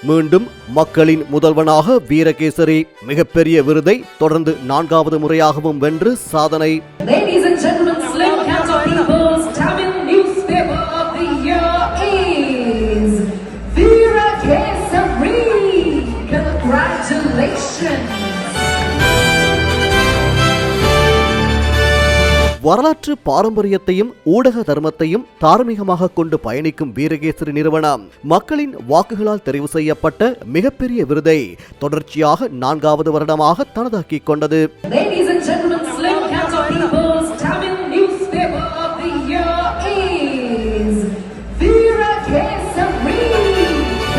மீண்டும் மக்களின் முதல்வனாக வீரகேசரி மிகப்பெரிய விருதை தொடர்ந்து 4வது முறையாகவும் வென்று சாதனை. Ladies and gentlemen, Slim Cancer People's Tamil newspaper of the year is Veerakesari. Congratulations. வரலாற்று பாரம்பரியத்தையும் ஊடக தர்மத்தையும் தார்மீகமாக கொண்டு பயணிக்கும் வீரகேசரி நிறுவனம் மக்களின் வாக்குகளால் தெரிவு செய்யப்பட்ட மிகப்பெரிய விருதை தொடர்ச்சியாக 4வது வருடமாக தனதாக்கிக் கொண்டது. Ladies and gentlemen, Slim Cancer People's Tamil newspaper of the year is Veerakesari.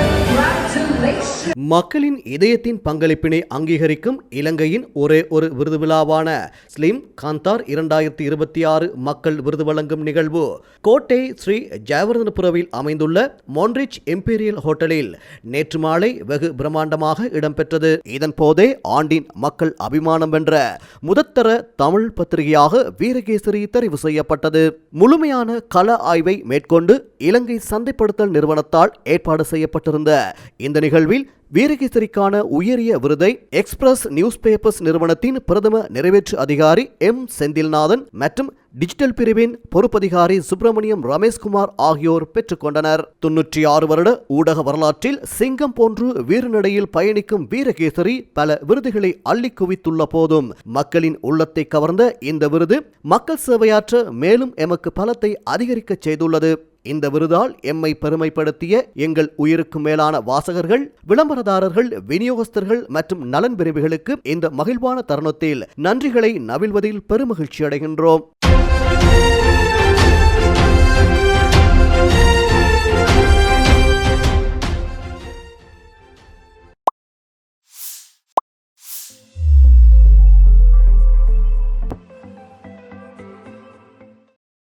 Congratulations. மக்களின் இதயத்தின் பங்களிப்பினை அங்கீகரிக்கும் இலங்கையின் ஒரே ஒரு விருது விழாவான ஸ்லிம் காந்தார் 2026 மக்கள் விருது வழங்கும் நிகழ்வு கோட்டை ஸ்ரீ ஜெயவர்தனபுரவில் அமைந்துள்ள மோன்ரிச் இம்பீரியல் ஹோட்டலில் நேற்று மாலை வெகு பிரம்மாண்டமாக இடம்பெற்றது. இதன் போதே ஆண்டின் மக்கள் அபிமானம் வென்ற முதற்தர தமிழ் பத்திரிகையாக வீரகேசரி தெரிவு செய்யப்பட்டது. முழுமையான கள ஆய்வை மேற்கொண்டு இலங்கை சந்தைப்படுத்தல் நிறுவனத்தால் ஏற்பாடு செய்யப்பட்டிருந்த இந்த நிகழ்வில் வீரகேசரிக்கான உயரிய விருதை எக்ஸ்பிரஸ் நியூஸ் பேப்பர்ஸ் நிறுவனத்தின் பிரதம நிறைவேற்று அதிகாரி எம் செந்தில்நாதன் மற்றும் டிஜிட்டல் பிரிவின் பொறுப்பதிகாரி சுப்பிரமணியம் ரமேஷ்குமார் ஆகியோர் பெற்றுக்கொண்டனர். 96 வருட ஊடக வரலாற்றில் சிங்கம் போன்று வீரநடையில் பயணிக்கும் வீரகேசரி பல விருதுகளை அள்ளி குவித்துள்ள போதும் மக்களின் உள்ளத்தை கவர்ந்த இந்த விருது மக்கள் சேவையாற்ற மேலும் எமக்கு பலத்தை அதிகரிக்க செய்துள்ளது. இந்த விருதால் எம்மை பெருமைப்படுத்திய எங்கள் உயிருக்கு மேலான வாசகர்கள், விளம்பரதாரர்கள், விநியோகஸ்தர்கள் மற்றும் நலன் விரும்பிகளுக்கு இந்த மகிழ்வான தருணத்தில் நன்றிகளை நவில்வதில் பெருமகிழ்ச்சி அடைகின்றோம்.